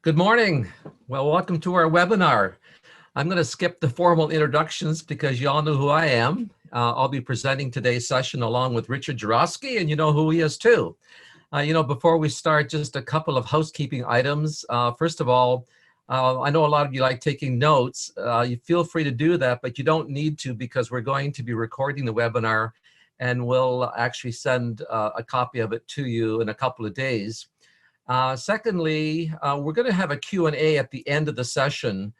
Good morning. Well, welcome to our webinar. I'm going to skip the formal introductions because you all know who I am. I'll be presenting today's session along with Richard Jarosky, and you know who he is too. Before we start, just a couple of housekeeping items. First of all, I know a lot of you like taking notes. You feel free to do that, but you don't need to because we're going to be recording the webinar and we'll actually send a copy of it to you in a couple of days. Secondly, we're going to have a Q&A at the end of the session.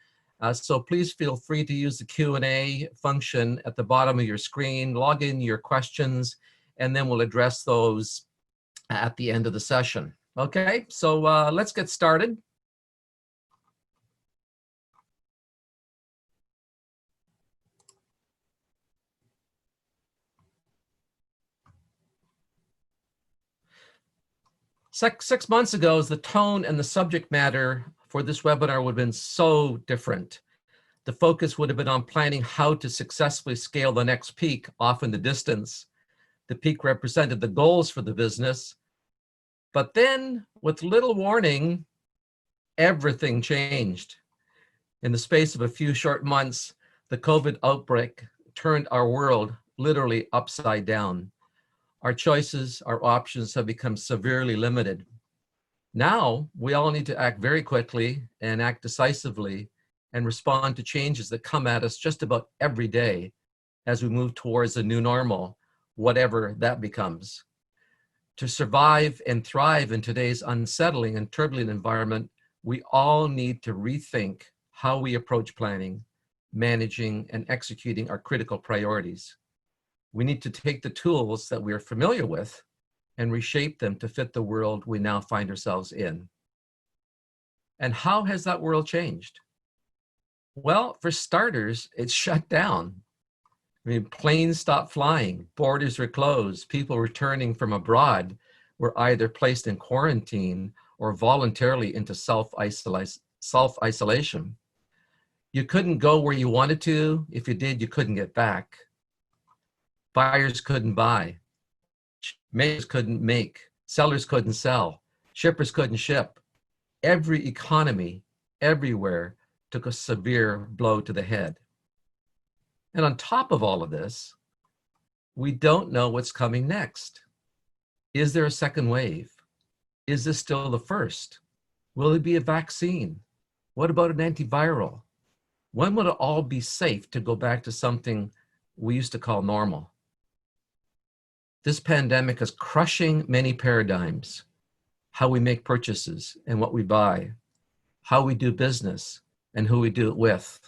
So please feel free to use the Q&A function at the bottom of your screen, log in your questions, and then we'll address those at the end of the session. Okay, so let's get started. Six months ago, the tone and the subject matter for this webinar would have been so different. The focus would have been on planning how to successfully scale the next peak off in the distance. The peak represented the goals for the business. But then, with little warning, everything changed. In the space of a few short months, the COVID outbreak turned our world literally upside down. Our choices, our options have become severely limited. Now, we all need to act very quickly and act decisively and respond to changes that come at us just about every day as we move towards a new normal, whatever that becomes. To survive and thrive in today's unsettling and turbulent environment, we all need to rethink how we approach planning, managing, and executing our critical priorities. We need to take the tools that we are familiar with and reshape them to fit the world we now find ourselves in. And how has that world changed? Well, for starters, it's shut down. Planes stopped flying, borders were closed, people returning from abroad were either placed in quarantine or voluntarily into self-isolation. You couldn't go where you wanted to. If you did, you couldn't get back. Buyers couldn't buy. Makers couldn't make. Sellers couldn't sell. Shippers couldn't ship. Every economy, everywhere, took a severe blow to the head. And on top of all of this, we don't know what's coming next. Is there a second wave? Is this still the first? Will there be a vaccine? What about an antiviral? When will it all be safe to go back to something we used to call normal? This pandemic is crushing many paradigms: how we make purchases and what we buy, how we do business and who we do it with,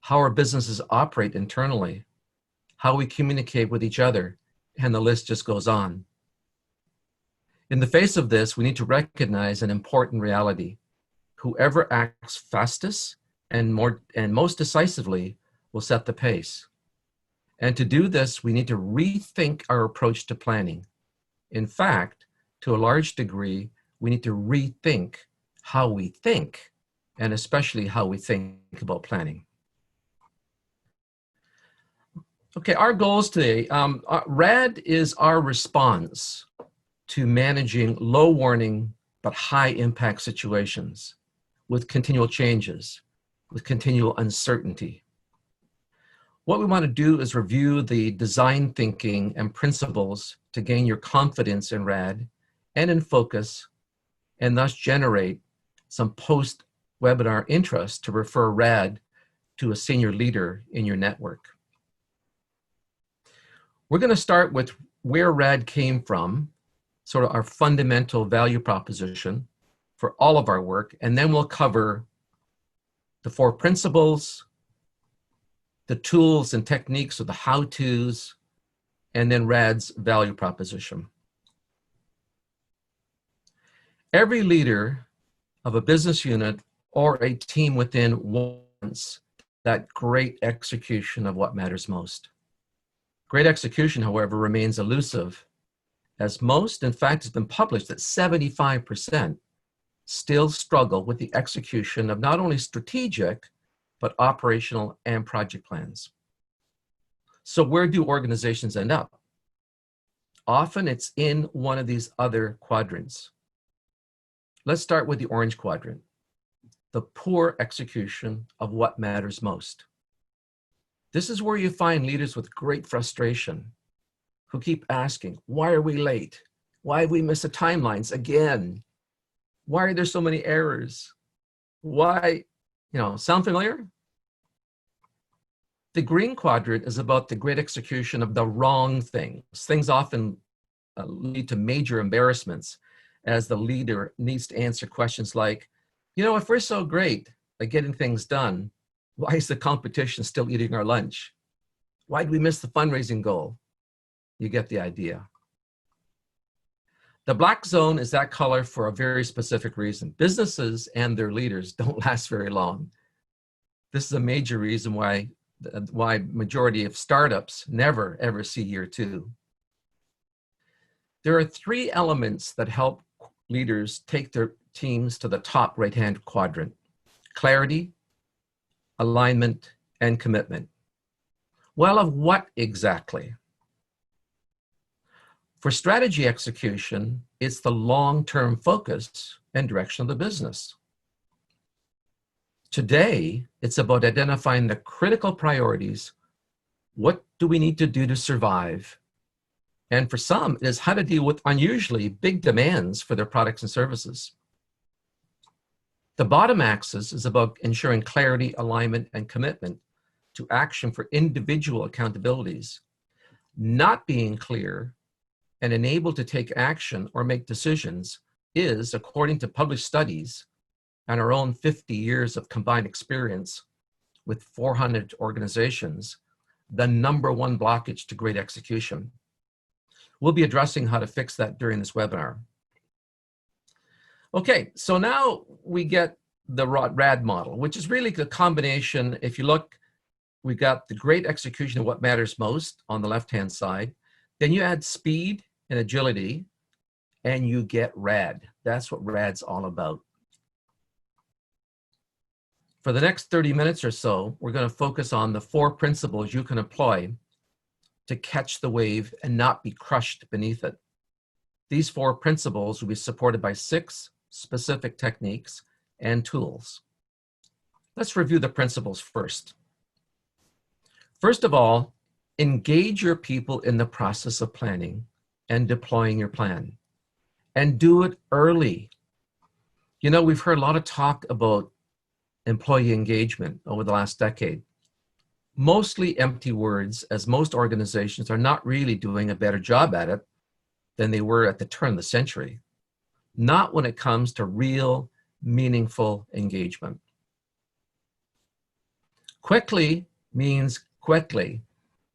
how our businesses operate internally, how we communicate with each other, and the list just goes on. In the face of this, we need to recognize an important reality. Whoever acts fastest and most decisively will set the pace. And to do this, we need to rethink our approach to planning. In fact, to a large degree, we need to rethink how we think, and especially how we think about planning. Okay, our goals today. RAD is our response to managing low warning but high impact situations with continual changes, with continual uncertainty. What we want to do is review the design thinking and principles to gain your confidence in RAD and in focus, and thus generate some post-webinar interest to refer RAD to a senior leader in your network. We're going to start with where RAD came from, sort of our fundamental value proposition for all of our work, and then we'll cover the 4 principles, the tools and techniques of the how-tos, and then RAD's value proposition. Every leader of a business unit or a team within wants that great execution of what matters most. Great execution, however, remains elusive, as most, in fact, it's been published that 75% still struggle with the execution of not only strategic, but operational and project plans. So where do organizations end up? Often it's in one of these other quadrants. Let's start with the orange quadrant. the poor execution of what matters most. This is where you find leaders with great frustration who keep asking, why are we late? Why have we missed the timelines again? Why are there so many errors? Why, sound familiar? The green quadrant is about the great execution of the wrong things. Things often lead to major embarrassments as the leader needs to answer questions like, if we're so great at getting things done, why is the competition still eating our lunch? Why did we miss the fundraising goal? You get the idea. The black zone is that color for a very specific reason. Businesses and their leaders don't last very long. This is a major reason why majority of startups never, ever see year 2. There are 3 elements that help leaders take their teams to the top right-hand quadrant: clarity, alignment, and commitment. Well, of what exactly? For strategy execution, it's the long-term focus and direction of the business. Today, it's about identifying the critical priorities. What do we need to do to survive? And for some, it is how to deal with unusually big demands for their products and services. The bottom axis is about ensuring clarity, alignment, and commitment to action for individual accountabilities. Not being clear and enabled to take action or make decisions is, according to published studies and our own 50 years of combined experience with 400 organizations, the #1 blockage to great execution. We'll be addressing how to fix that during this webinar. Okay, so now we get the RAD model, which is really the combination. If you look, we got the great execution of what matters most on the left-hand side. Then you add speed and agility, and you get RAD. That's what RAD's all about. For the next 30 minutes or so, we're going to focus on the 4 principles you can employ to catch the wave and not be crushed beneath it. These 4 principles will be supported by 6 specific techniques and tools. Let's review the principles first. First of all, engage your people in the process of planning and deploying your plan, and do it early. We've heard a lot of talk about employee engagement over the last decade. Mostly empty words, as most organizations are not really doing a better job at it than they were at the turn of the century. Not when it comes to real, meaningful engagement. Quickly means quickly,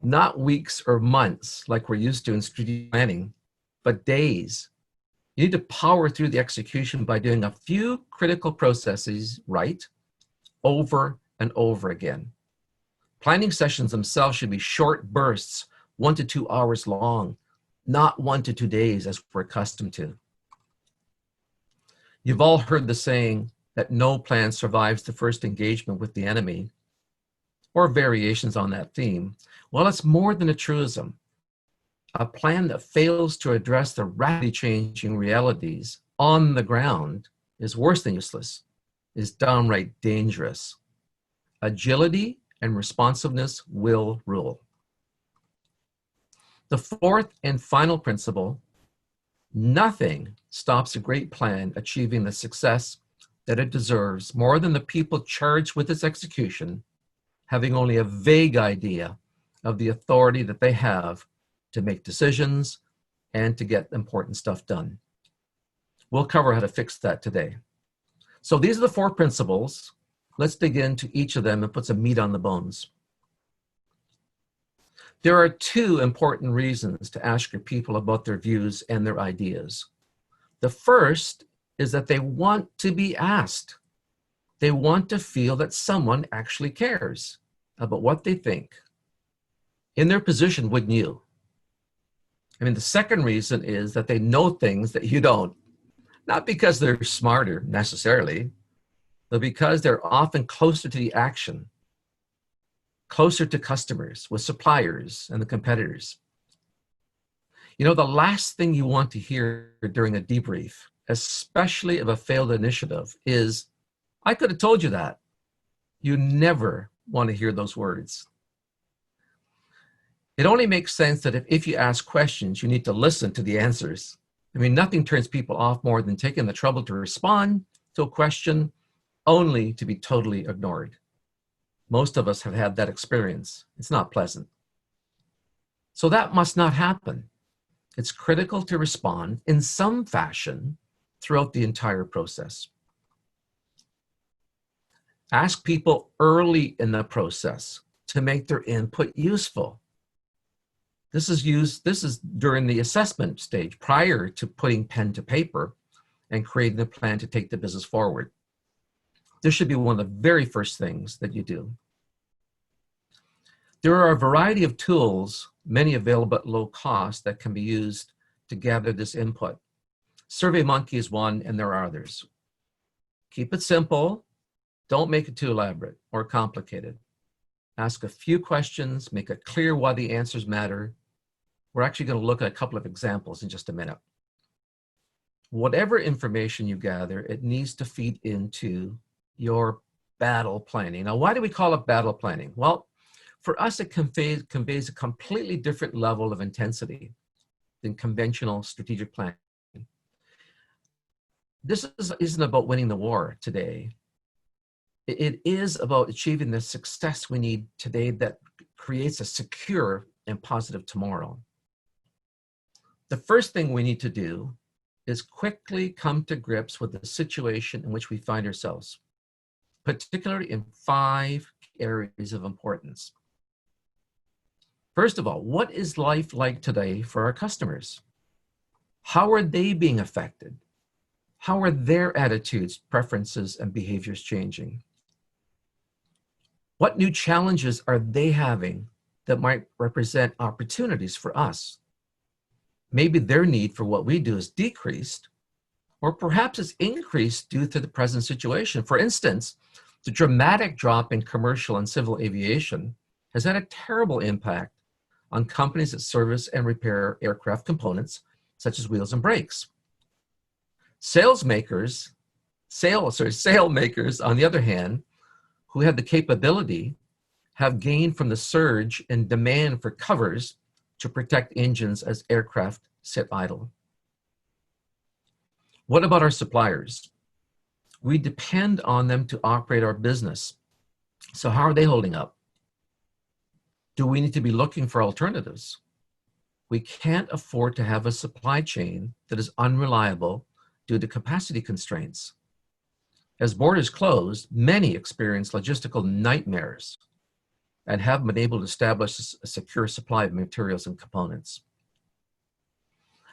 not weeks or months like we're used to in strategic planning, but days. You need to power through the execution by doing a few critical processes right over and over again. Planning sessions themselves should be short bursts, 1 to 2 hours long, not 1 to 2 days as we're accustomed to. You've all heard the saying that no plan survives the first engagement with the enemy, or variations on that theme. Well, it's more than a truism. A plan that fails to address the rapidly changing realities on the ground is worse than useless, is downright dangerous. Agility and responsiveness will rule. The 4th and final principle: nothing stops a great plan achieving the success that it deserves more than the people charged with its execution having only a vague idea of the authority that they have to make decisions and to get important stuff done. We'll cover how to fix that today. So these are the 4 principles. Let's dig into each of them and put some meat on the bones. There are 2 important reasons to ask your people about their views and their ideas. The first is that they want to be asked. They want to feel that someone actually cares about what they think. In their position, wouldn't you? The second reason is that they know things that you don't. Not because they're smarter necessarily, but because they're often closer to the action, closer to customers, with suppliers and the competitors. The last thing you want to hear during a debrief, especially of a failed initiative, is, I could have told you that. You never want to hear those words. It only makes sense that if you ask questions, you need to listen to the answers. I mean, nothing turns people off more than taking the trouble to respond to a question only to be totally ignored. Most of us have had that experience. It's not pleasant. So that must not happen. It's critical to respond in some fashion throughout the entire process. Ask people early in the process to make their input useful. This is during the assessment stage, prior to putting pen to paper and creating a plan to take the business forward. This should be one of the very first things that you do. There are a variety of tools, many available at low cost, that can be used to gather this input. SurveyMonkey is one, and there are others. Keep it simple. Don't make it too elaborate or complicated. Ask a few questions, make it clear why the answers matter. We're actually going to look at a couple of examples in just a minute. Whatever information you gather, it needs to feed into your battle planning. Now, why do we call it battle planning? Well, for us, it conveys a completely different level of intensity than conventional strategic planning. This isn't about winning the war today. It is about achieving the success we need today that creates a secure and positive tomorrow. The first thing we need to do is quickly come to grips with the situation in which we find ourselves, particularly in 5 areas of importance. First of all, what is life like today for our customers? How are they being affected? How are their attitudes, preferences, and behaviors changing? What new challenges are they having that might represent opportunities for us? Maybe their need for what we do is decreased, or perhaps it's increased due to the present situation. For instance, the dramatic drop in commercial and civil aviation has had a terrible impact on companies that service and repair aircraft components, such as wheels and brakes. Sailmakers, on the other hand, who have the capability, have gained from the surge in demand for covers to protect engines as aircraft sit idle. What about our suppliers? We depend on them to operate our business. So how are they holding up? Do we need to be looking for alternatives? We can't afford to have a supply chain that is unreliable due to capacity constraints. As borders closed, many experience logistical nightmares and haven't been able to establish a secure supply of materials and components.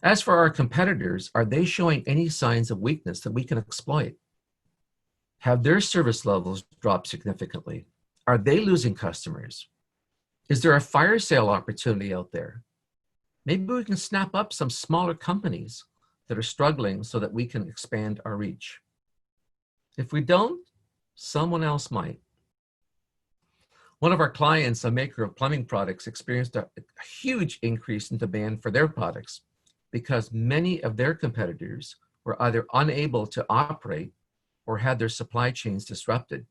As for our competitors, are they showing any signs of weakness that we can exploit? Have their service levels dropped significantly? Are they losing customers? Is there a fire sale opportunity out there? Maybe we can snap up some smaller companies that are struggling so that we can expand our reach. If we don't, someone else might. One of our clients, a maker of plumbing products, experienced a huge increase in demand for their products because many of their competitors were either unable to operate or had their supply chains disrupted.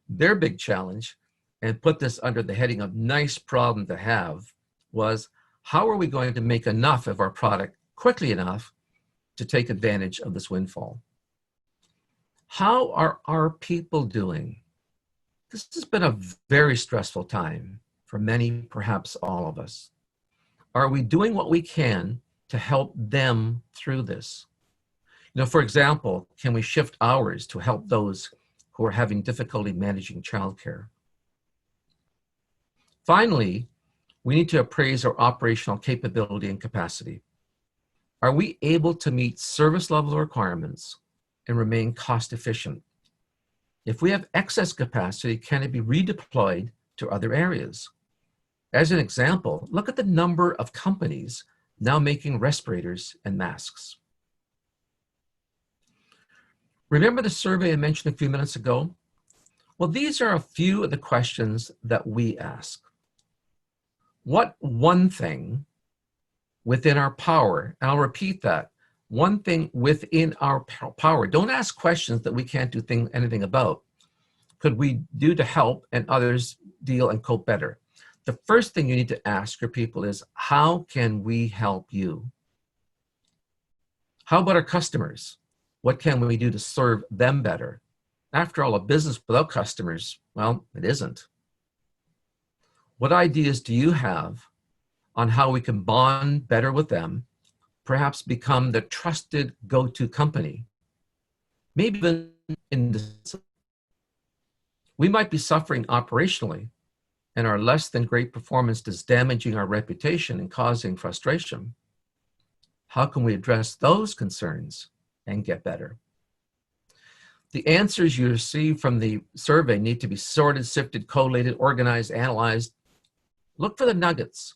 Their big challenge, and put this under the heading of nice problem to have, was how are we going to make enough of our product quickly enough to take advantage of this windfall? How are our people doing? This has been a very stressful time for many, perhaps all of us. Are we doing what we can to help them through this? You know, for example, can we shift hours to help those who are having difficulty managing childcare? Finally, we need to appraise our operational capability and capacity. Are we able to meet service level requirements and remain cost efficient? If we have excess capacity, can it be redeployed to other areas? As an example, look at the number of companies now making respirators and masks. Remember the survey I mentioned a few minutes ago? Well, these are a few of the questions that we ask. What one thing within our power, and I'll repeat that, one thing within our power. Don't ask questions that we can't do anything about. Could we do to help and others deal and cope better? The first thing you need to ask your people is, how can we help you? How about our customers? What can we do to serve them better? After all, a business without customers, well, it isn't. What ideas do you have on how we can bond better with them, perhaps become the trusted go-to company? Maybe even we might be suffering operationally, and our less than great performance is damaging our reputation and causing frustration. How can we address those concerns and get better? The answers you receive from the survey need to be sorted, sifted, collated, organized, analyzed. Look for the nuggets,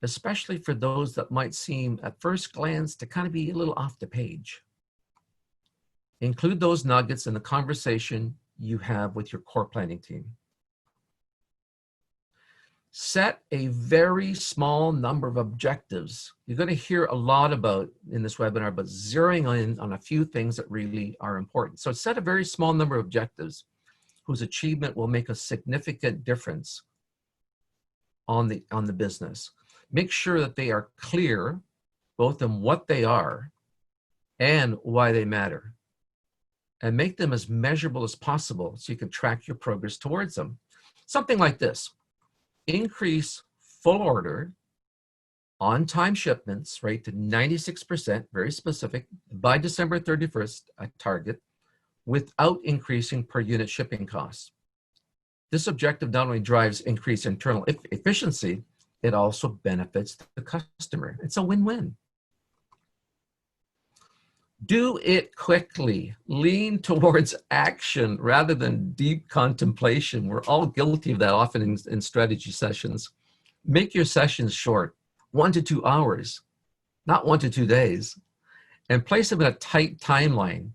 especially for those that might seem at first glance to kind of be a little off the page. Include those nuggets in the conversation you have with your core planning team. Set a very small number of objectives. You're going to hear a lot about in this webinar, but zeroing in on a few things that really are important. So set a very small number of objectives whose achievement will make a significant difference on the business. Make sure that they are clear, both in what they are and why they matter. And make them as measurable as possible so you can track your progress towards them. Something like this: increase full order on-time shipments rate to 96%, very specific, by December 31st at Target, without increasing per unit shipping costs. This objective not only drives increased internal efficiency, it also benefits the customer. It's a win-win. Do it quickly. Lean towards action rather than deep contemplation. We're all guilty of that often in strategy sessions. Make your sessions short, 1 to 2 hours, not 1 to 2 days, and place them in a tight timeline,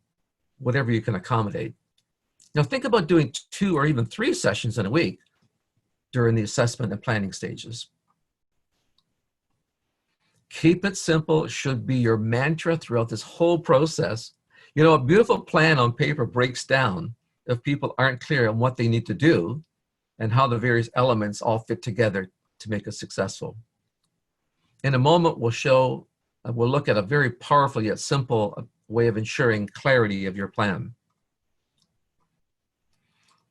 whatever you can accommodate. Now think about doing 2 or even 3 sessions in a week during the assessment and planning stages. Keep it simple should be your mantra throughout this whole process. You know, a beautiful plan on paper breaks down if people aren't clear on what they need to do and how the various elements all fit together to make it successful. In a moment, we'll look at a very powerful yet simple way of ensuring clarity of your plan.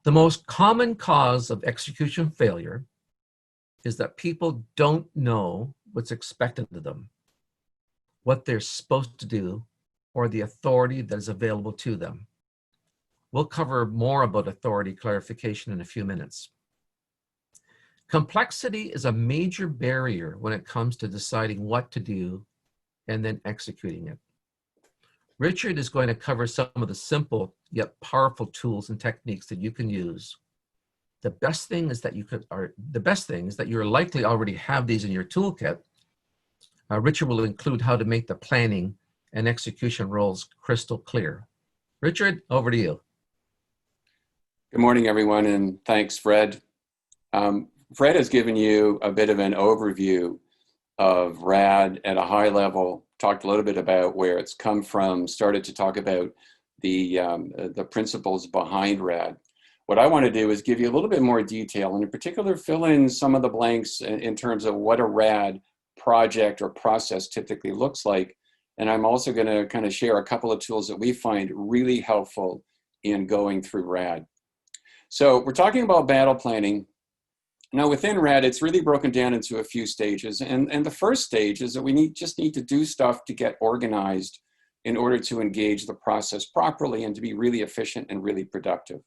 The most common cause of execution failure is that people don't know what's expected of them, what they're supposed to do, or the authority that is available to them. We'll cover more about authority clarification in a few minutes. Complexity is a major barrier when it comes to deciding what to do and then executing it. Richard is going to cover some of the simple yet powerful tools and techniques that you can use. The best thing is that you're likely already have these in your toolkit. Richard will include how to make the planning and execution roles crystal clear. Richard, over to you. Good morning, everyone, and thanks, Fred. Fred has given you a bit of an overview of RAD at a high level, talked a little bit about where it's come from, started to talk about the principles behind RAD. What I want to do is give you a little bit more detail, and in particular, fill in some of the blanks in terms of what a RAD project or process typically looks like. And I'm also going to kind of share a couple of tools that we find really helpful in going through RAD. So we're talking about battle planning. Now within RAD, it's really broken down into a few stages. And the first stage is that we just need to do stuff to get organized in order to engage the process properly and to be really efficient and really productive.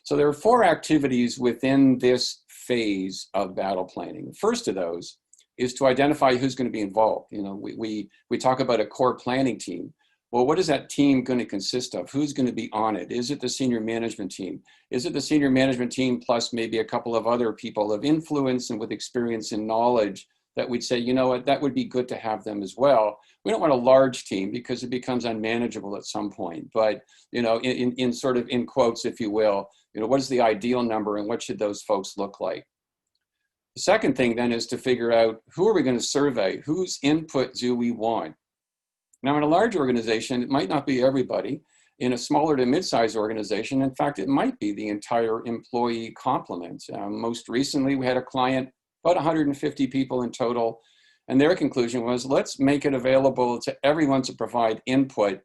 So there are 4 activities within this phase of battle planning. The first of those is to identify who's going to be involved. You know, we talk about a core planning team. Well, what is that team going to consist of? Who's going to be on it? Is it the senior management team? Is it the senior management team plus maybe a couple of other people of influence and with experience and knowledge that we'd say, you know what, that would be good to have them as well. We don't want a large team because it becomes unmanageable at some point. But, you know, in sort of in quotes, if you will, you know, what is the ideal number and what should those folks look like? The second thing then is to figure out who are we going to survey? Whose input do we want? Now, in a large organization, it might not be everybody. In a smaller to mid-sized organization, in fact, it might be the entire employee complement. Most recently, we had a client, about 150 people in total, and their conclusion was, let's make it available to everyone to provide input.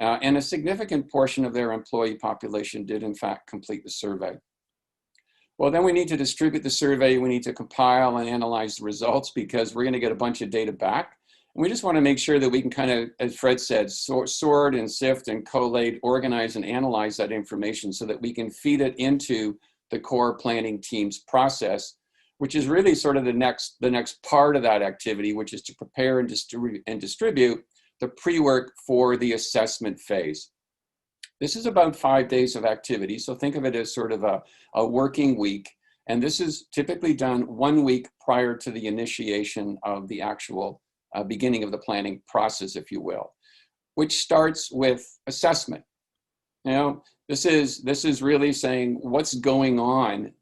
And a significant portion of their employee population did, in fact, complete the survey. Well, then we need to distribute the survey. We need to compile and analyze the results because we're going to get a bunch of data back. And we just want to make sure that we can kind of, as Fred said, sort and sift and collate, organize and analyze that information so that we can feed it into the core planning team's process, which is really sort of the next part of that activity, which is to prepare and distribute the pre-work for the assessment phase. This is about 5 days of activity, so think of it as sort of a working week, and this is typically done 1 week prior to the initiation of the actual beginning of the planning process, if you will, which starts with assessment. You know, this is really saying what's going on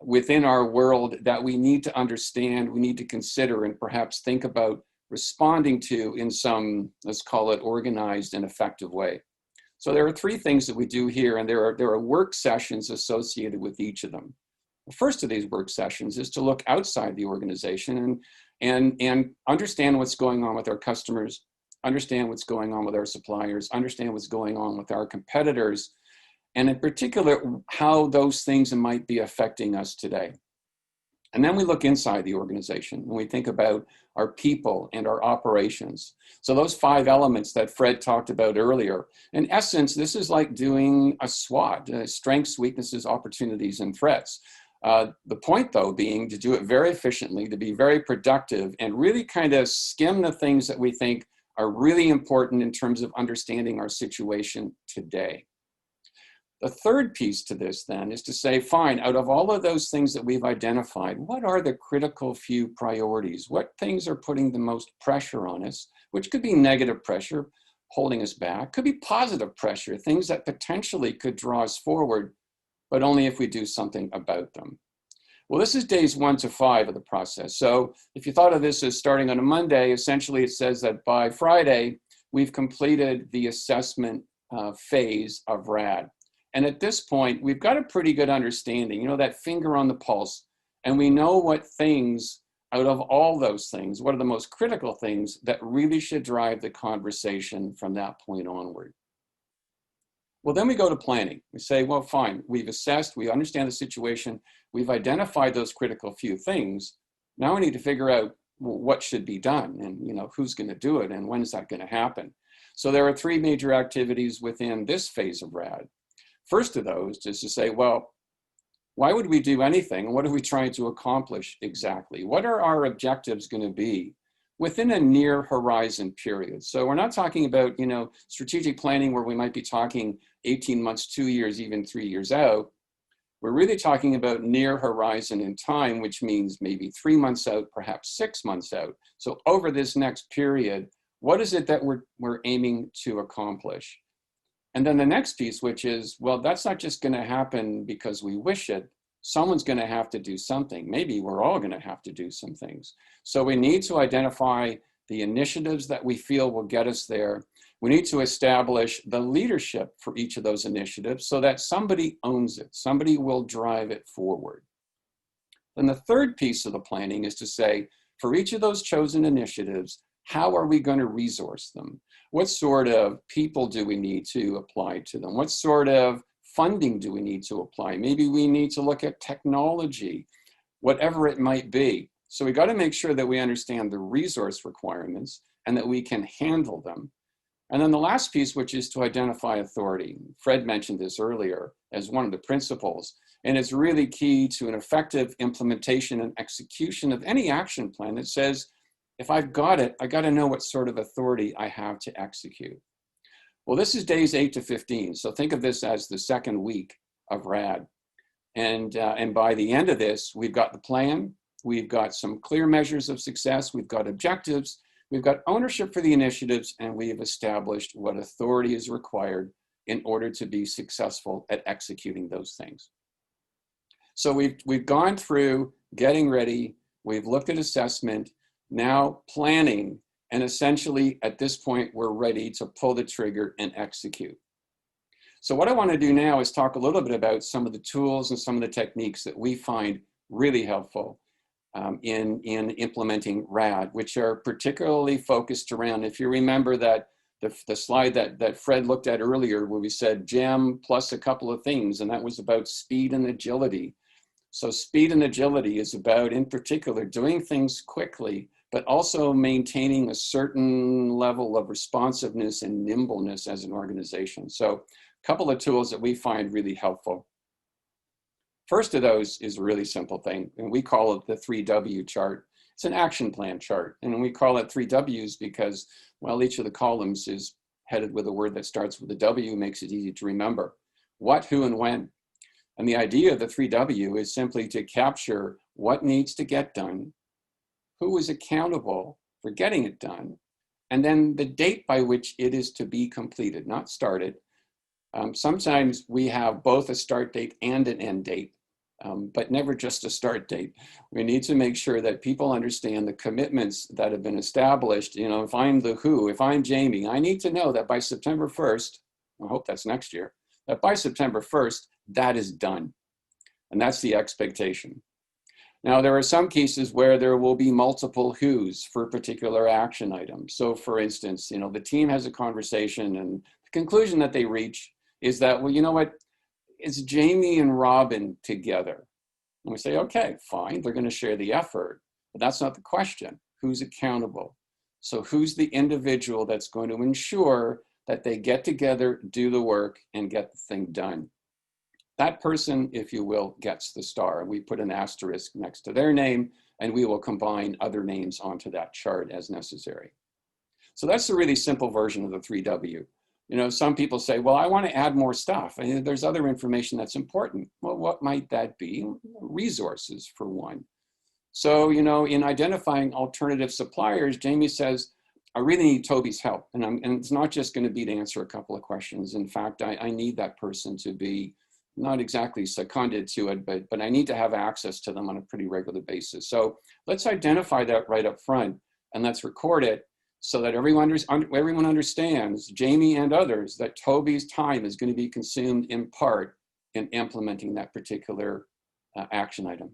within our world that we need to understand, we need to consider, and perhaps think about responding to in some, let's call it, organized and effective way. So there are 3 things that we do here, and there are work sessions associated with each of them. The first of these work sessions is to look outside the organization and understand what's going on with our customers, understand what's going on with our suppliers, understand what's going on with our competitors, and in particular, how those things might be affecting us today. And then we look inside the organization and we think about our people and our operations. So those 5 elements that Fred talked about earlier, in essence, this is like doing a SWOT, strengths, weaknesses, opportunities, and threats. The point, though, being to do it very efficiently, to be very productive, and really kind of skim the things that we think are really important in terms of understanding our situation today. The third piece to this then is to say, fine, out of all of those things that we've identified, what are the critical few priorities? What things are putting the most pressure on us, which could be negative pressure, holding us back, could be positive pressure, things that potentially could draw us forward, but only if we do something about them. Well, this is days 1 to 5 of the process. So if you thought of this as starting on a Monday, essentially it says that by Friday, we've completed the assessment phase of RAD. And at this point, we've got a pretty good understanding, you know, that finger on the pulse, and we know what things, out of all those things, what are the most critical things that really should drive the conversation from that point onward. Well, then we go to planning. We say, well, fine, we've assessed, we understand the situation, we've identified those critical few things. Now we need to figure out what should be done and, you know, who's going to do it and when is that going to happen. So there are 3 major activities within this phase of RAD. First of those is to say, well, why would we do anything? What are we trying to accomplish exactly? What are our objectives going to be within a near horizon period? So we're not talking about, you know, strategic planning where we might be talking 18 months, 2 years, even 3 years out. We're really talking about near horizon in time, which means maybe 3 months out, perhaps 6 months out. So over this next period, what is it that we're aiming to accomplish? And then the next piece, which is, well, that's not just going to happen because we wish it. Someone's going to have to do something. Maybe we're all going to have to do some things. So we need to identify the initiatives that we feel will get us there. We need to establish the leadership for each of those initiatives so that somebody owns it. Somebody will drive it forward. Then the third piece of the planning is to say, for each of those chosen initiatives, how are we going to resource them? What sort of people do we need to apply to them? What sort of funding do we need to apply? Maybe we need to look at technology, whatever it might be. So we got to make sure that we understand the resource requirements and that we can handle them. And then the last piece, which is to identify authority. Fred mentioned this earlier as one of the principles, and it's really key to an effective implementation and execution of any action plan that says, if I've got it, I got to know what sort of authority I have to execute. Well, this is days 8 to 15. So think of this as the second week of RAD. And by the end of this, we've got the plan, we've got some clear measures of success, we've got objectives, we've got ownership for the initiatives, and we've established what authority is required in order to be successful at executing those things. So we've gone through getting ready, we've looked at assessment, now planning, And essentially, at this point, we're ready to pull the trigger and execute. So what I want to do now is talk a little bit about some of the tools and some of the techniques that we find really helpful in implementing RAD, which are particularly focused around, if you remember that the slide that Fred looked at earlier, where we said GEM plus a couple of things, and that was about speed and agility. So speed and agility is about, in particular, doing things quickly, but also maintaining a certain level of responsiveness and nimbleness as an organization. So a couple of tools that we find really helpful. First of those is a really simple thing, and we call it the 3W chart. It's an action plan chart, and we call it 3 Ws because, well, each of the columns is headed with a word that starts with a W, makes it easy to remember. What, who, and when. And the idea of the 3W is simply to capture what needs to get done, who is accountable for getting it done, and then the date by which it is to be completed, not started. Sometimes we have both a start date and an end date. But never just a start date. We need to make sure that people understand the commitments that have been established. You know, if I'm the who, if I'm Jamie, I need to know that by September 1st, I hope that's next year, that by September 1st, that is done. And that's the expectation. Now, there are some cases where there will be multiple who's for particular action items. So for instance, you know, the team has a conversation and the conclusion that they reach is that, well, you know what? It's Jamie and Robin together. And we say, okay, fine, they're going to share the effort, but that's not the question. Who's accountable? So who's the individual that's going to ensure that they get together, do the work, and get the thing done? That person, if you will, gets the star. We put an asterisk next to their name, and we will combine other names onto that chart as necessary. So that's a really simple version of the 3W. You know, some people say, well, I want to add more stuff. And there's other information that's important. Well, what might that be? Resources, for one. So, you know, in identifying alternative suppliers, Jamie says, I really need Toby's help. And it's not just going to be to answer a couple of questions. In fact, I need that person to be not exactly seconded to it, but I need to have access to them on a pretty regular basis. So let's identify that right up front and let's record it, so that everyone understands, Jamie and others, that Toby's time is going to be consumed in part in implementing that particular action item.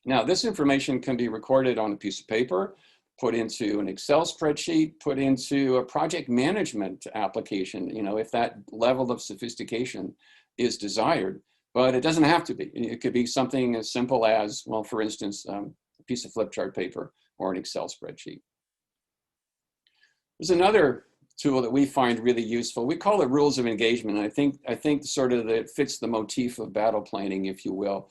Now, this information can be recorded on a piece of paper, put into an Excel spreadsheet, put into a project management application, you know, if that level of sophistication is desired, but it doesn't have to be. It could be something as simple as, well, for instance, a piece of flip chart paper or an Excel spreadsheet. There's another tool that we find really useful. We call it rules of engagement. And I think sort of that fits the motif of battle planning, if you will.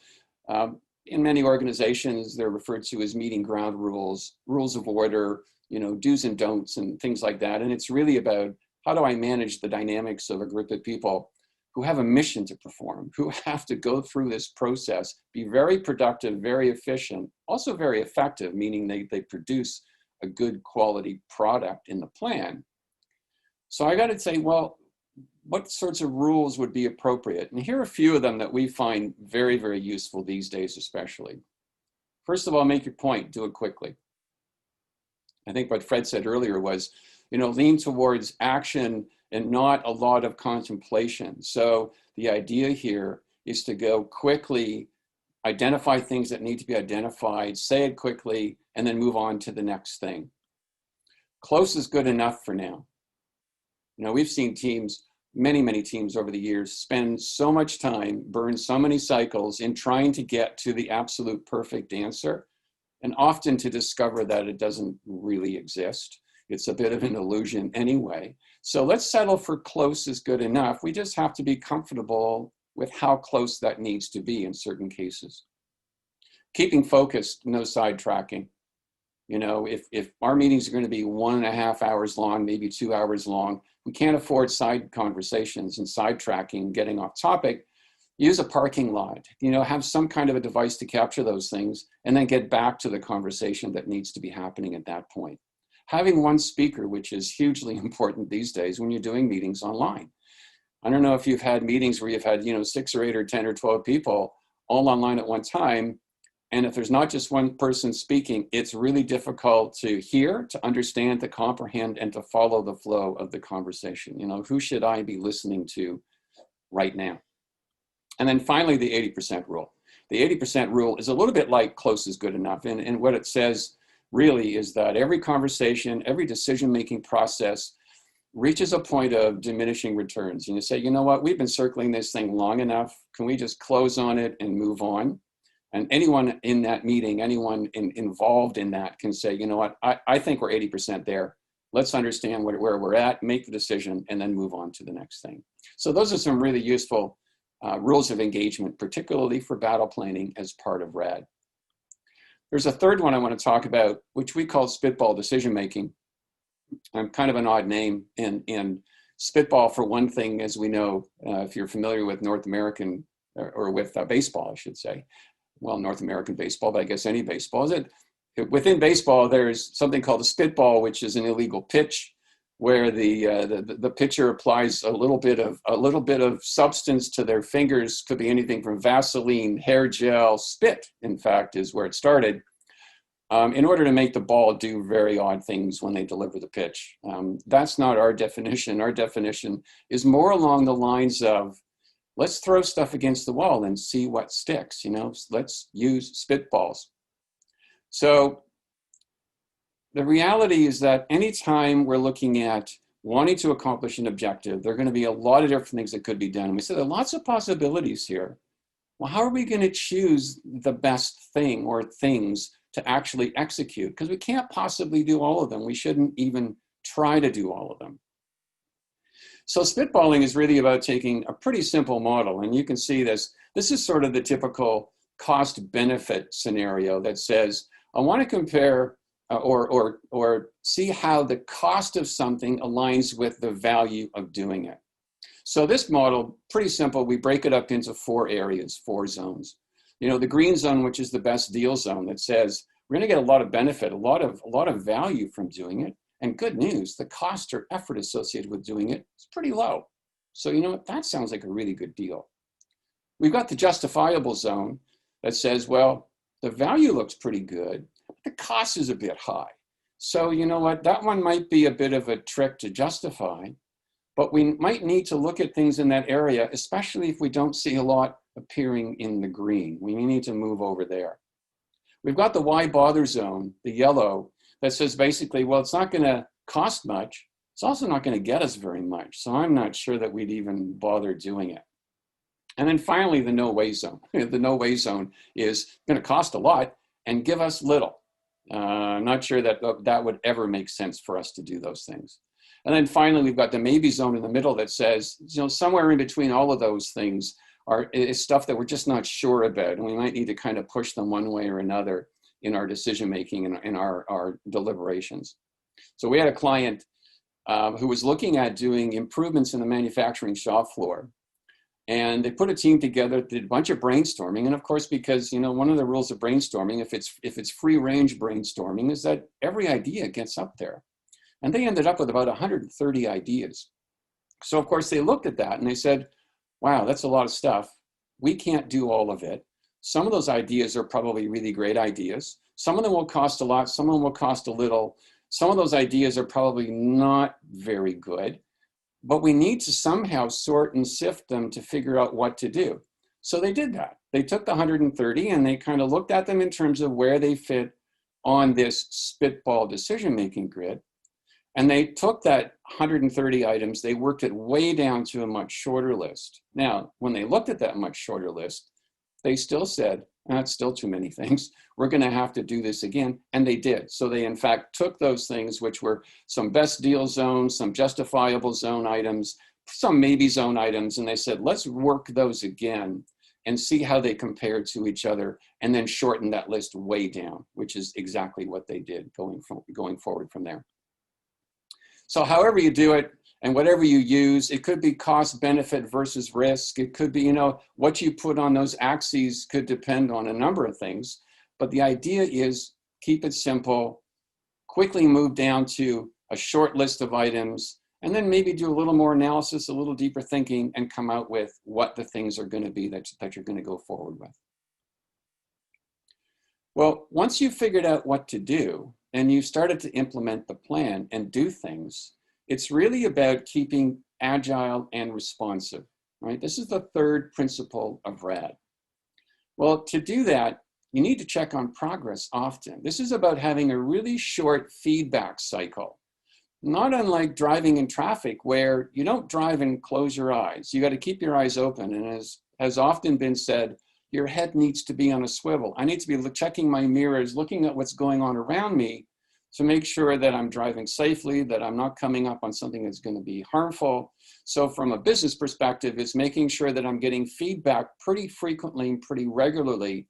In many organizations, they're referred to as meeting ground rules, rules of order, you know, do's and don'ts and things like that. And it's really about how do I manage the dynamics of a group of people who have a mission to perform, who have to go through this process, be very productive, very efficient, also very effective, meaning they produce a good quality product in the plan. So I got to say, well, what sorts of rules would be appropriate? And here are a few of them that we find very, very useful these days, especially. First of all, make your point, do it quickly. I think what Fred said earlier was, you know, lean towards action and not a lot of contemplation. So the idea here is to go quickly, identify things that need to be identified, say it quickly, and then move on to the next thing. Close is good enough for now. You know, we've seen teams, many teams over the years, spend so much time, burn so many cycles in trying to get to the absolute perfect answer, and often to discover that it doesn't really exist. It's a bit of an illusion anyway. So let's settle for close is good enough. We just have to be comfortable with how close that needs to be in certain cases. Keeping focused, no sidetracking. You know, if our meetings are going to be 1.5 hours long, maybe 2 hours long, we can't afford side conversations and sidetracking, getting off topic. Use a parking lot, you know, have some kind of a device to capture those things and then get back to the conversation that needs to be happening at that point. Having one speaker, which is hugely important these days when you're doing meetings online. I don't know if you've had meetings where you've had, you know, 6 or 8 or 10 or 12 people all online at one time. And if there's not just one person speaking, it's really difficult to hear, to understand, to comprehend, and to follow the flow of the conversation. You know, who should I be listening to right now? And then finally, the 80% rule. The 80% rule is a little bit like close is good enough. And what it says really is that every conversation, every decision-making process reaches a point of diminishing returns. And you say, you know what, we've been circling this thing long enough. Can we just close on it and move on? And anyone in that meeting, anyone involved in that can say, you know what, I think we're 80% there. Let's understand where we're at, make the decision, and then move on to the next thing. So those are some really useful rules of engagement, particularly for battle planning as part of RAD. There's a third one I want to talk about, which we call Spitball decision-making. Kind of an odd name. And Spitball, for one thing, as we know, if you're familiar with North American, or with baseball, I should say, well, North American baseball, but I guess any baseball, is it? Within baseball, there's something called a spitball, which is an illegal pitch, where the pitcher applies a little bit of substance to their fingers. Could be anything from Vaseline, hair gel, spit, in fact, is where it started, in order to make the ball do very odd things when they deliver the pitch. That's not our definition. Our definition is more along the lines of, let's throw stuff against the wall and see what sticks, you know, let's use spitballs. So the reality is that anytime we're looking at wanting to accomplish an objective, there are going to be a lot of different things that could be done. And we said there are lots of possibilities here. Well, how are we going to choose the best thing or things to actually execute? Because we can't possibly do all of them. We shouldn't even try to do all of them. So spitballing is really about taking a pretty simple model. And you can see this. This is sort of the typical cost-benefit scenario that says, I want to compare or see how the cost of something aligns with the value of doing it. So this model, pretty simple. We break it up into 4 areas, 4 zones. You know, the green zone, which is the best deal zone, that says we're going to get a lot of benefit, a lot of value from doing it. And good news, the cost or effort associated with doing it is pretty low. So you know what, that sounds like a really good deal. We've got the justifiable zone that says, well, the value looks pretty good, but the cost is a bit high. So you know what, that one might be a bit of a trick to justify, but we might need to look at things in that area, especially if we don't see a lot appearing in the green. We need to move over there. We've got the why bother zone, the yellow, that says basically, well, it's not going to cost much. It's also not going to get us very much. So I'm not sure that we'd even bother doing it. And then finally, the no way zone. The no way zone is going to cost a lot and give us little. I'm not sure that that would ever make sense for us to do those things. And then finally, we've got the maybe zone in the middle that says, you know, somewhere in between all of those things is stuff that we're just not sure about. And we might need to kind of push them one way or another in our decision-making and in our deliberations. So we had a client who was looking at doing improvements in the manufacturing shop floor. And they put a team together, did a bunch of brainstorming. And of course, because, you know, one of the rules of brainstorming, if it's free range brainstorming, is that every idea gets up there. And they ended up with about 130 ideas. So of course, they looked at that and they said, wow, that's a lot of stuff. We can't do all of it. Some of those ideas are probably really great ideas. Some of them will cost a lot. Some of them will cost a little. Some of those ideas are probably not very good, but we need to somehow sort and sift them to figure out what to do. So they did that. They took the 130 and they kind of looked at them in terms of where they fit on this spitball decision-making grid. And they took that 130 items, they worked it way down to a much shorter list. Now, when they looked at that much shorter list, they still said, that's still too many things. We're going to have to do this again. And they did. So they, in fact, took those things, which were some best deal zones, some justifiable zone items, some maybe zone items, and they said, let's work those again and see how they compare to each other, and then shorten that list way down, which is exactly what they did going forward from there. So however you do it, and whatever you use, it could be cost benefit versus risk. It could be, you know, what you put on those axes could depend on a number of things. But the idea is keep it simple, quickly move down to a short list of items, and then maybe do a little more analysis, a little deeper thinking, and come out with what the things are going to be that you're going to go forward with. Well, once you've figured out what to do and you've started to implement the plan and do things, it's really about keeping agile and responsive, right? This is the third principle of RAD. Well, to do that, you need to check on progress often. This is about having a really short feedback cycle, not unlike driving in traffic where you don't drive and close your eyes. You got to keep your eyes open. And as has often been said, your head needs to be on a swivel. I need to be checking my mirrors, looking at what's going on around me to make sure that I'm driving safely, that I'm not coming up on something that's going to be harmful. So from a business perspective, it's making sure that I'm getting feedback pretty frequently and pretty regularly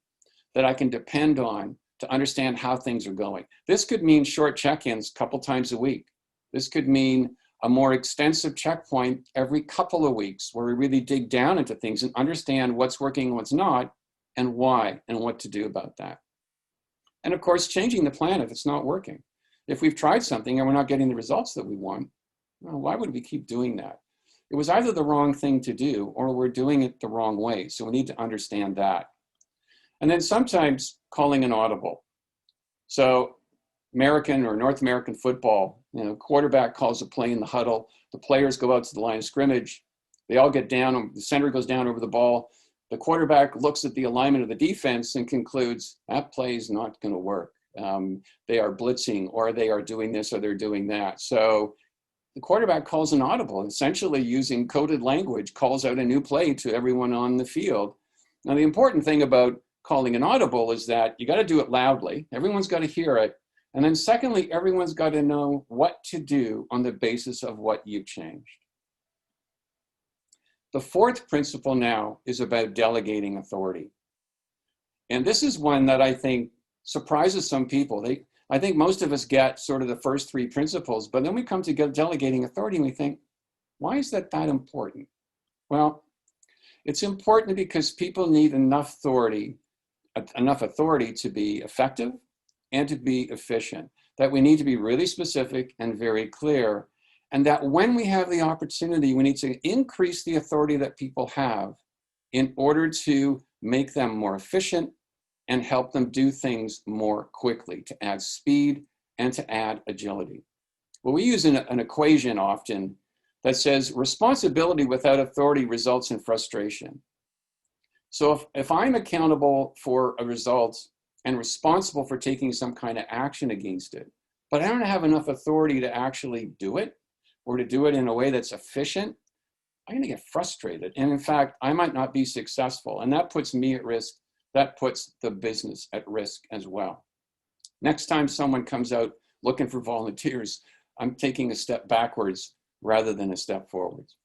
that I can depend on to understand how things are going. This could mean short check-ins a couple times a week. This could mean a more extensive checkpoint every couple of weeks where we really dig down into things and understand what's working and what's not and why and what to do about that. And of course, changing the plan if it's not working. If we've tried something and we're not getting the results that we want, well, why would we keep doing that? It was either the wrong thing to do or we're doing it the wrong way. So we need to understand that. And then sometimes calling an audible. So American or North American football, quarterback calls a play in the huddle. The players go out to the line of scrimmage. They all get down. The center goes down over the ball. The quarterback looks at the alignment of the defense and concludes that play is not going to work. They are blitzing, or they are doing this, or they're doing that. So the quarterback calls an audible, essentially using coded language, calls out a new play to everyone on the field. Now, the important thing about calling an audible is that you got to do it loudly. Everyone's got to hear it. And then secondly, everyone's got to know what to do on the basis of what you've changed. The fourth principle now is about delegating authority. And this is one that I think surprises some people. I think most of us get sort of the first three principles, but then we come to delegating authority and we think, why is that important? Well, it's important because people need enough authority to be effective and to be efficient, that we need to be really specific and very clear, and that when we have the opportunity, we need to increase the authority that people have in order to make them more efficient and help them do things more quickly, to add speed and to add agility. Well, we use an equation often that says responsibility without authority results in frustration. So if I'm accountable for a result and responsible for taking some kind of action against it, but I don't have enough authority to actually do it or to do it in a way that's efficient, I'm going to get frustrated. And in fact, I might not be successful. And that puts me at risk. That puts the business at risk as well. Next time someone comes out looking for volunteers, I'm taking a step backwards rather than a step forwards.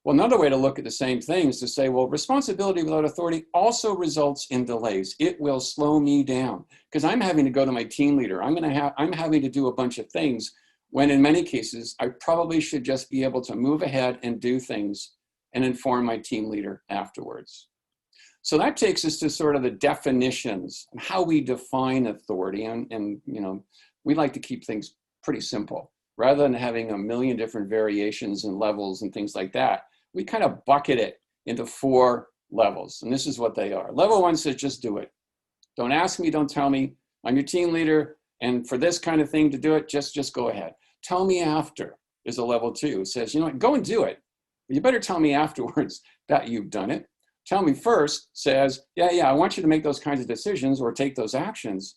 Well, another way to look at the same thing is to say, well, responsibility without authority also results in delays. It will slow me down because I'm having to go to my team leader. I'm having to do a bunch of things when in many cases, I probably should just be able to move ahead and do things and inform my team leader afterwards. So that takes us to sort of the definitions and how we define authority. And we like to keep things pretty simple. Rather than having a million different variations and levels and things like that, we kind of bucket it into 4 levels. And this is what they are. Level 1 says, just do it. Don't ask me, don't tell me. I'm your team leader. And for this kind of thing to do it, just go ahead. Tell me after is a level 2. It says, go and do it. But you better tell me afterwards that you've done it. Tell me first says, yeah, I want you to make those kinds of decisions or take those actions.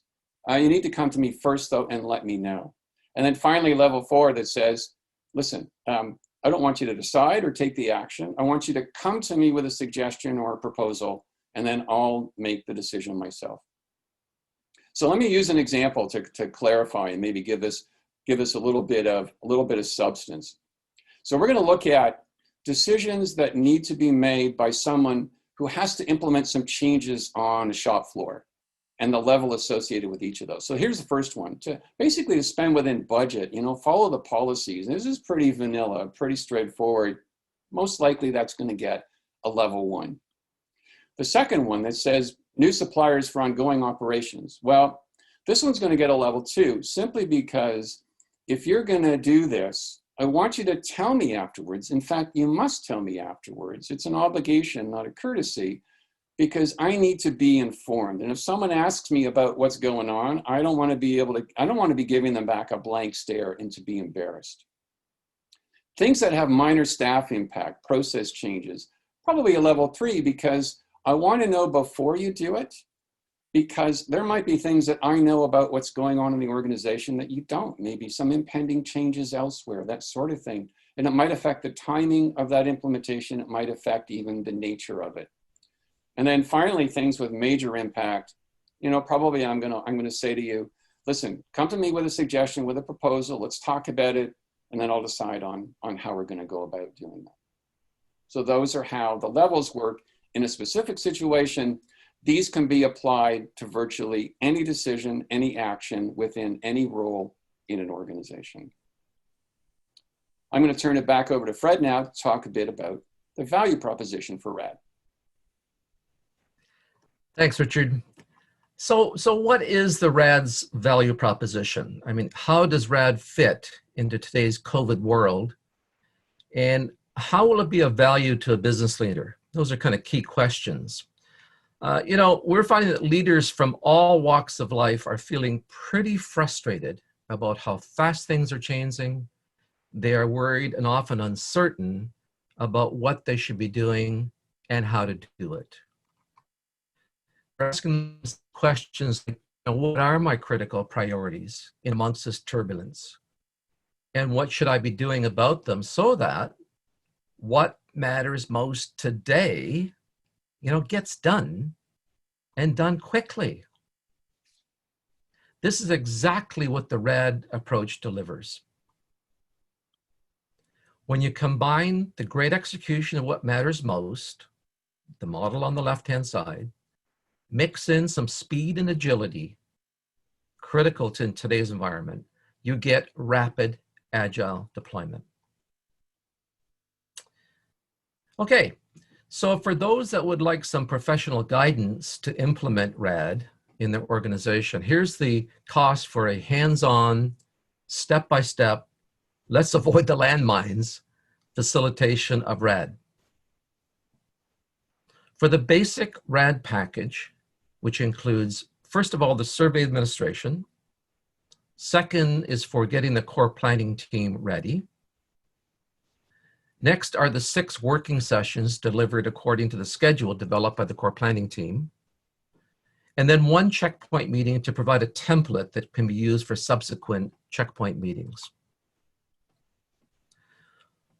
You need to come to me first, though, and let me know. And then finally, level 4 that says, listen, I don't want you to decide or take the action. I want you to come to me with a suggestion or a proposal, and then I'll make the decision myself. So let me use an example to clarify and maybe give us a little bit of substance. So we're going to look at decisions that need to be made by someone who has to implement some changes on the shop floor and the level associated with each of those. So here's the first one, to spend within budget, follow the policies. And this is pretty vanilla, pretty straightforward. Most likely that's going to get a level 1. The second one that says new suppliers for ongoing operations. Well, this one's going to get a level 2 simply because if you're going to do this, I want you to tell me afterwards. In fact, you must tell me afterwards. It's an obligation, not a courtesy. because I need to be informed. And if someone asks me about what's going on, I don't want to be giving them back a blank stare and to be embarrassed. Things that have minor staff impact, process changes, probably a level 3, because I want to know before you do it, because there might be things that I know about what's going on in the organization that you don't, maybe some impending changes elsewhere, that sort of thing. And it might affect the timing of that implementation. It might affect even the nature of it. And then finally, things with major impact, probably I'm gonna say to you, listen, come to me with a suggestion, with a proposal, let's talk about it, and then I'll decide on how we're gonna go about doing that. So those are how the levels work. In a specific situation, these can be applied to virtually any decision, any action within any role in an organization. I'm going to turn it back over to Fred now to talk a bit about the value proposition for RAD. Thanks, Richard. So what is the RAD's value proposition? I mean, how does RAD fit into today's COVID world? And how will it be of value to a business leader? Those are kind of key questions. We're finding that leaders from all walks of life are feeling pretty frustrated about how fast things are changing. They are worried and often uncertain about what they should be doing and how to do it. They're asking questions like, what are my critical priorities in amongst this turbulence? And what should I be doing about them so that what matters most today gets done and done quickly. This is exactly what the RAD approach delivers. When you combine the great execution of what matters most, the model on the left-hand side, mix in some speed and agility, critical to today's environment, you get rapid, agile deployment. Okay. So for those that would like some professional guidance to implement RAD in their organization, here's the cost for a hands-on, step-by-step, let's avoid the landmines, facilitation of RAD. For the basic RAD package, which includes, first of all, the survey administration. Second is for getting the core planning team ready. Next are the 6 working sessions delivered according to the schedule developed by the core planning team. And then 1 checkpoint meeting to provide a template that can be used for subsequent checkpoint meetings.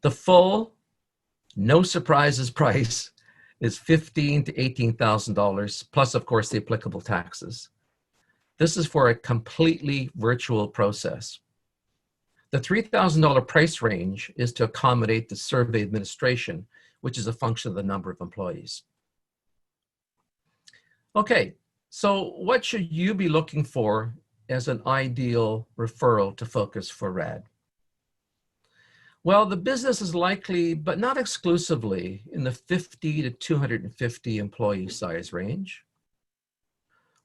The full, no surprises price is $15,000 to $18,000, plus of course the applicable taxes. This is for a completely virtual process. The $3,000 price range is to accommodate the survey administration, which is a function of the number of employees. Okay, so what should you be looking for as an ideal referral to focus for RAD? Well, the business is likely, but not exclusively, in the 50 to 250 employee size range,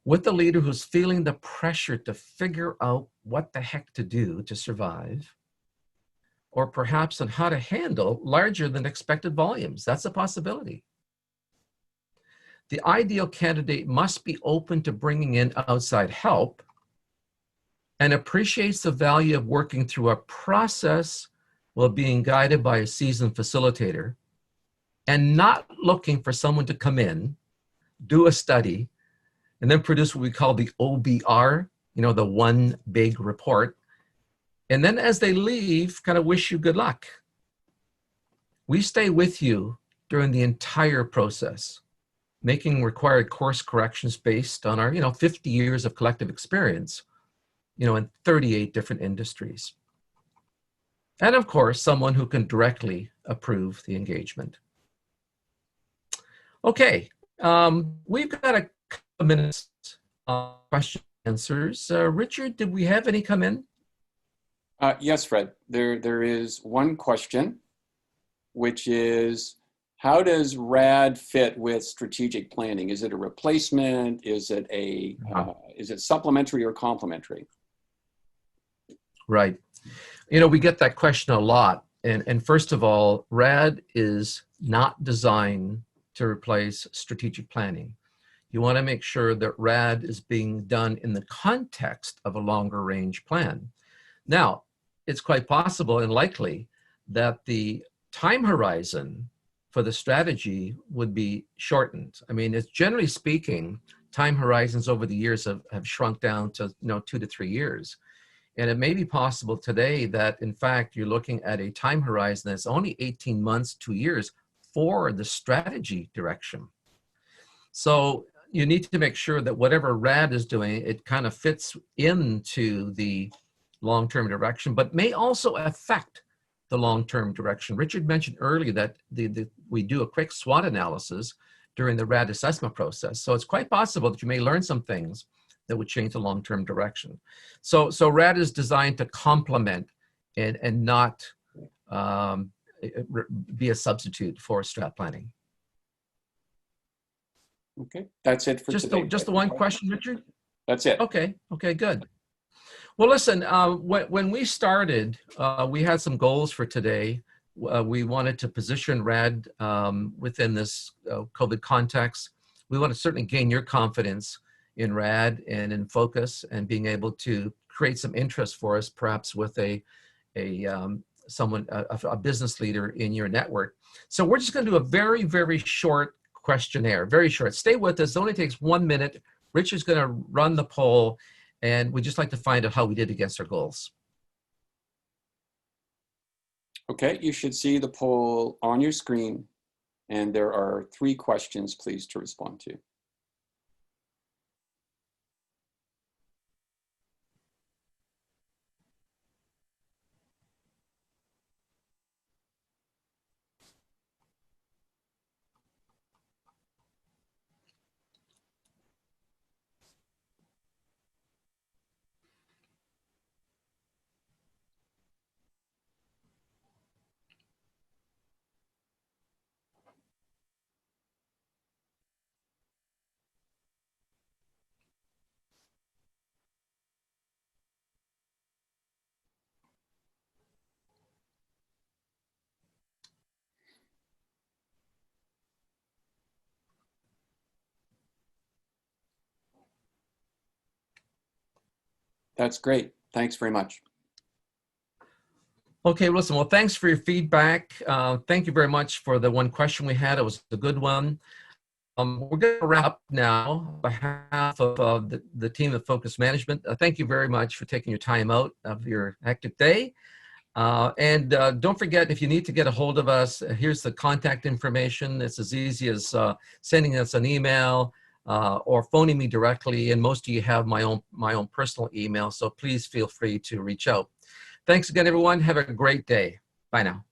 with a leader who's feeling the pressure to figure out what the heck to do to survive, or perhaps on how to handle larger than expected volumes. That's a possibility. The ideal candidate must be open to bringing in outside help and appreciates the value of working through a process while being guided by a seasoned facilitator, and not looking for someone to come in, do a study, and then produce what we call the OBR, the one big report. And then as they leave, kind of wish you good luck. We stay with you during the entire process, making required course corrections based on our 50 years of collective experience, in 38 different industries. And of course, someone who can directly approve the engagement. Okay, we've got a couple minutes question and answers. Richard, did we have any come in? Yes, Fred. There is one question, which is, how does RAD fit with strategic planning? Is it a replacement? Is it is it supplementary or complementary? Right. We get that question a lot. And first of all, RAD is not designed to replace strategic planning. You want to make sure that RAD is being done in the context of a longer range plan. Now, it's quite possible and likely that the time horizon for the strategy would be shortened. I mean, it's generally speaking, time horizons over the years have shrunk down to 2 to 3 years. And it may be possible today that, in fact, you're looking at a time horizon that's only 18 months, 2 years for the strategy direction. So you need to make sure that whatever RAD is doing, it kind of fits into the long-term direction, but may also affect the long-term direction. Richard mentioned earlier that we do a quick SWOT analysis during the RAD assessment process. So it's quite possible that you may learn some things that would change the long-term direction. So RAD is designed to complement and not be a substitute for strat planning. Okay, that's it for today. Just the one question, Richard? That's it. Okay, good. Well, listen, when we started, we had some goals for today. We wanted to position RAD within this COVID context. We want to certainly gain your confidence in RAD and in focus and being able to create some interest for us, perhaps with a business leader in your network. So we're just going to do a very, very short questionnaire, very short. Stay with us. It only takes 1 minute. Richard's going to run the poll, and we'd just like to find out how we did against our goals. Okay, you should see the poll on your screen, and there are 3 questions, please, to respond to. That's great. Thanks very much. Okay, listen, well, thanks for your feedback. Thank you very much for the one question we had. It was a good one. We're going to wrap up now on behalf of the team of Focus Management. Thank you very much for taking your time out of your hectic day. And don't forget, if you need to get a hold of us, here's the contact information. It's as easy as sending us an email or phoning me directly. And most of you have my own personal email, so please feel free to reach out. Thanks again, everyone. Have a great day. Bye now.